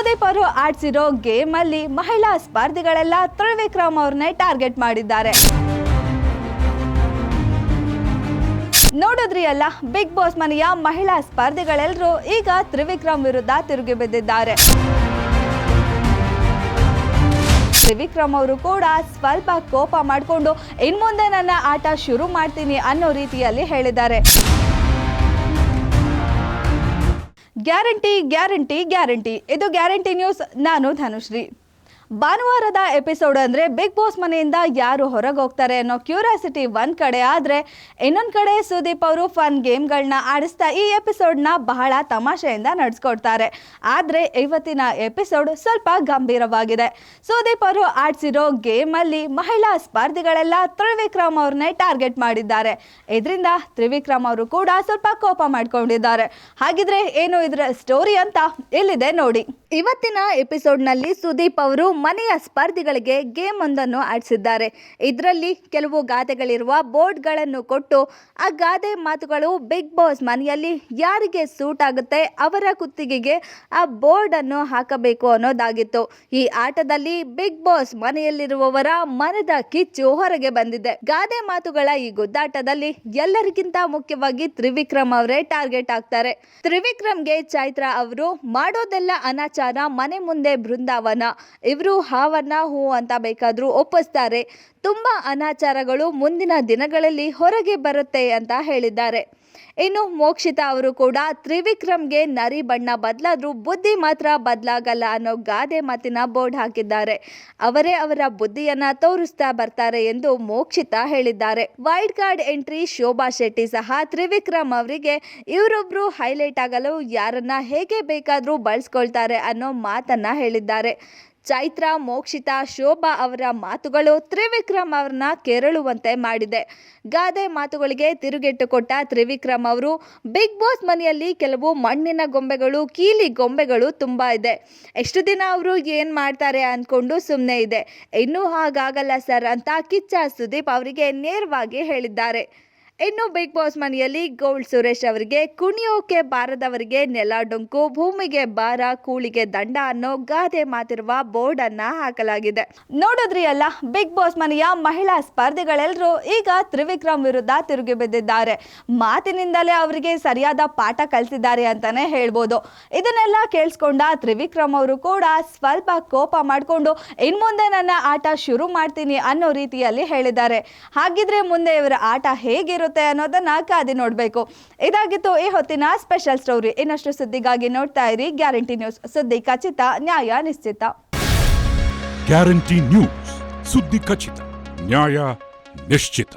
ಸುದೀಪ್ ಅವರು ಆಡ್ಸಿರೋ ಗೇಮ್ ಅಲ್ಲಿ ಮಹಿಳಾ ಸ್ಪರ್ಧಿಗಳೆಲ್ಲ ತ್ರಿವಿಕ್ರಮ್ ಅವ್ರನ್ನೇ ಟಾರ್ಗೆಟ್ ಮಾಡಿದ್ದಾರೆ. ನೋಡಿದ್ರಿ ಅಲ್ಲ, ಬಿಗ್ ಬಾಸ್ ಮನೆಯ ಮಹಿಳಾ ಸ್ಪರ್ಧಿಗಳೆಲ್ಲರೂ ಈಗ ತ್ರಿವಿಕ್ರಮ್ ವಿರುದ್ಧ ತಿರುಗಿ ಬಿದ್ದಿದ್ದಾರೆ. ತ್ರಿವಿಕ್ರಮ್ ಅವರು ಕೂಡ ಸ್ವಲ್ಪ ಕೋಪ ಮಾಡಿಕೊಂಡು ಇನ್ಮುಂದೆ ನನ್ನ ಆಟ ಶುರು ಮಾಡ್ತೀನಿ ಅನ್ನೋ ರೀತಿಯಲ್ಲಿ ಹೇಳಿದ್ದಾರೆ. Guarantee guarantee guarantee. ಇದು ಗ್ಯಾರಂಟಿ ನ್ಯೂಸ್. ನಾನು ಧನುಶ್ರೀ. ಭಾನುವಾರದ ಎಪಿಸೋಡ್ ಅಂದರೆ ಬಿಗ್ ಬಾಸ್ ಮನೆಯಿಂದ ಯಾರು ಹೊರಗೆ ಹೋಗ್ತಾರೆ ಅನ್ನೋ ಕ್ಯೂರಿಯಾಸಿಟಿ ಒಂದು ಕಡೆ ಆದರೆ, ಇನ್ನೊಂದು ಕಡೆ ಸುದೀಪ್ ಅವರು ಫನ್ ಗೇಮ್ಗಳನ್ನ ಆಡಿಸ್ತಾ ಈ ಎಪಿಸೋಡ್ನ ಬಹಳ ತಮಾಷೆಯಿಂದ ನಡೆಸ್ಕೊಡ್ತಾರೆ. ಆದರೆ ಇವತ್ತಿನ ಎಪಿಸೋಡ್ ಸ್ವಲ್ಪ ಗಂಭೀರವಾಗಿದೆ. ಸುದೀಪ್ ಅವರು ಆಡಿಸಿರೋ ಗೇಮಲ್ಲಿ ಮಹಿಳಾ ಸ್ಪರ್ಧಿಗಳೆಲ್ಲ ತ್ರಿವಿಕ್ರಮ್ ಅವ್ರನ್ನೇ ಟಾರ್ಗೆಟ್ ಮಾಡಿದ್ದಾರೆ. ಇದರಿಂದ ತ್ರಿವಿಕ್ರಮ್ ಅವರು ಕೂಡ ಸ್ವಲ್ಪ ಕೋಪ ಮಾಡ್ಕೊಂಡಿದ್ದಾರೆ. ಹಾಗಿದ್ರೆ ಏನು ಇದರ ಸ್ಟೋರಿ ಅಂತ ಇಲ್ಲಿದೆ ನೋಡಿ. ಇವತ್ತಿನ ಎಪಿಸೋಡ್ನಲ್ಲಿ ಸುದೀಪ್ ಅವರು ಮನೆಯ ಸ್ಪರ್ಧಿಗಳಿಗೆ ಗೇಮ್ ಒಂದನ್ನು ಆಡಿಸಿದ್ದಾರೆ. ಇದರಲ್ಲಿ ಕೆಲವು ಗಾದೆಗಳಿರುವ ಬೋರ್ಡ್ಗಳನ್ನು ಕೊಟ್ಟು ಆ ಗಾದೆ ಮಾತುಗಳು ಬಿಗ್ ಬಾಸ್ ಮನೆಯಲ್ಲಿ ಯಾರಿಗೆ ಸೂಟ್ ಆಗುತ್ತೆ ಅವರ ಕುತ್ತಿಗೆಗೆ ಆ ಬೋರ್ಡ್ ಅನ್ನು ಹಾಕಬೇಕು ಅನ್ನೋದಾಗಿತ್ತು. ಈ ಆಟದಲ್ಲಿ ಬಿಗ್ ಬಾಸ್ ಮನೆಯಲ್ಲಿರುವವರ ಮನದ ಕಿಚ್ಚು ಹೊರಗೆ ಬಂದಿದೆ. ಗಾದೆ ಮಾತುಗಳ ಈ ಗುದ್ದಾಟದಲ್ಲಿ ಎಲ್ಲರಿಗಿಂತ ಮುಖ್ಯವಾಗಿ ತ್ರಿವಿಕ್ರಮ್ ಅವರೇ ಟಾರ್ಗೆಟ್ ಆಗ್ತಾರೆ. ತ್ರಿವಿಕ್ರಮ್ಗೆ ಚೈತ್ರಾ ಅವರು ಮಾಡೋದೆಲ್ಲ ಅನಾಚಾರ, ಮನೆ ಮುಂದೆ ಬೃಂದಾವನ, ಇವರು ಹಾವನ್ನ ಹೂ ಅಂತ ಬೇಕಾದ್ರೂ ಒಪ್ಪಿಸ್ತಾರೆ, ತುಂಬಾ ಅನಾಚಾರಗಳು ಮುಂದಿನ ದಿನಗಳಲ್ಲಿ ಹೊರಗೆ ಬರುತ್ತೆ ಅಂತ ಹೇಳಿದ್ದಾರೆ. ಇನ್ನು ಮೋಕ್ಷಿತಾ ಅವರು ಕೂಡ ತ್ರಿವಿಕ್ರಮ್ಗೆ ನರಿ ಬಣ್ಣ ಬದಲಾದ್ರೂ ಬುದ್ಧಿ ಮಾತ್ರ ಬದಲಾಗಲ್ಲ ಅನ್ನೋ ಗಾದೆ ಮಾತಿನ ಬೋರ್ಡ್ ಹಾಕಿದ್ದಾರೆ. ಅವರೇ ಅವರ ಬುದ್ಧಿಯನ್ನ ತೋರಿಸ್ತಾ ಬರ್ತಾರೆ ಎಂದು ಮೋಕ್ಷಿತಾ ಹೇಳಿದ್ದಾರೆ. Wild card entry Shobha Shetty ಸಹ ತ್ರಿವಿಕ್ರಮ್ ಅವರಿಗೆ ಇವರೊಬ್ರು ಹೈಲೈಟ್ ಆಗಲು ಯಾರನ್ನ ಹೇಗೆ ಬೇಕಾದ್ರೂ ಬಳಸ್ಕೊಳ್ತಾರೆ ಅನ್ನೋ ಮಾತನ್ನ ಹೇಳಿದ್ದಾರೆ. ಚೈತ್ರಾ, ಮೋಕ್ಷಿತಾ, ಶೋಭಾ ಅವರ ಮಾತುಗಳು ತ್ರಿವಿಕ್ರಮ್ ಅವ್ರನ್ನ ಕೆರಳುವಂತೆ ಮಾಡಿದೆ. ಗಾದೆ ಮಾತುಗಳಿಗೆ ತಿರುಗೇಟು ಕೊಟ್ಟ ತ್ರಿವಿಕ್ರಮ್ ಅವರು ಬಿಗ್ ಬಾಸ್ ಮನೆಯಲ್ಲಿ ಕೆಲವು ಮಣ್ಣಿನ ಗೊಂಬೆಗಳು, ಕೀಲಿ ಗೊಂಬೆಗಳು ತುಂಬಾ ಇದೆ. ಎಷ್ಟು ದಿನ ಅವರು ಏನು ಮಾಡ್ತಾರೆ ಅಂದ್ಕೊಂಡು ಸುಮ್ಮನೆ ಇದೆ. ಇನ್ನೂ ಹಾಗಾಗಲ್ಲ ಸರ್ ಅಂತ ಕಿಚ್ಚ ಸುದೀಪ್ ಅವರಿಗೆ ನೇರವಾಗಿ ಹೇಳಿದ್ದಾರೆ. ಇನ್ನು ಬಿಗ್ ಬಾಸ್ ಮನೆಯಲ್ಲಿ ಗೋಲ್ಡ್ ಸುರೇಶ್ ಅವರಿಗೆ ಕುಣಿಯೋಕೆ ಬಾರದವರಿಗೆ ನೆಲ ಡೊಂಕು, ಭೂಮಿಗೆ ಭಾರ, ಕೂಳಿಗೆ ದಂಡ ಅನ್ನೋ ಗಾದೆ ಮಾತಿರುವ ಬೋರ್ಡ್ ಅನ್ನ ಹಾಕಲಾಗಿದೆ. ನೋಡಿದ್ರಿ ಅಲ್ಲ, ಬಿಗ್ ಬಾಸ್ ಮನೆಯ ಮಹಿಳಾ ಸ್ಪರ್ಧಿಗಳೆಲ್ಲರೂ ಈಗ ತ್ರಿವಿಕ್ರಮ್ ವಿರುದ್ಧ ತಿರುಗಿ ಬಿದ್ದಿದ್ದಾರೆ. ಮಾತಿನಿಂದಲೇ ಅವರಿಗೆ ಸರಿಯಾದ ಪಾಠ ಕಲಿಸಿದ್ದಾರೆ ಅಂತಾನೆ ಹೇಳ್ಬೋದು. ಇದನ್ನೆಲ್ಲ ಕೇಳಿಸ್ಕೊಂಡ ತ್ರಿವಿಕ್ರಮ್ ಅವರು ಕೂಡ ಸ್ವಲ್ಪ ಕೋಪ ಮಾಡಿಕೊಂಡು ಇನ್ಮುಂದೆ ನನ್ನ ಆಟ ಶುರು ಮಾಡ್ತೀನಿ ಅನ್ನೋ ರೀತಿಯಲ್ಲಿ ಹೇಳಿದ್ದಾರೆ. ಹಾಗಿದ್ರೆ ಮುಂದೆ ಇವರ ಆಟ ಹೇಗಿರುತ್ತೆ ಅನ್ನೋದನ್ನ ಕಾದಿ ನೋಡಬೇಕು. ಇದಾಗಿತ್ತು ಈ ಹೊತ್ತಿನ ಸ್ಪೆಷಲ್ ಸ್ಟೋರಿ. ಇನ್ನಷ್ಟು ಸುದ್ದಿಗಾಗಿ ನೋಡ್ತಾ ಇರಿ ಗ್ಯಾರಂಟಿ ನ್ಯೂಸ್. ಸುದ್ದಿ ಖಚಿತ, ನ್ಯಾಯ ನಿಶ್ಚಿತ. ಗ್ಯಾರಂಟಿ ನ್ಯೂಸ್, ಸುದ್ದಿ ಖಚಿತ, ನ್ಯಾಯ ನಿಶ್ಚಿತ.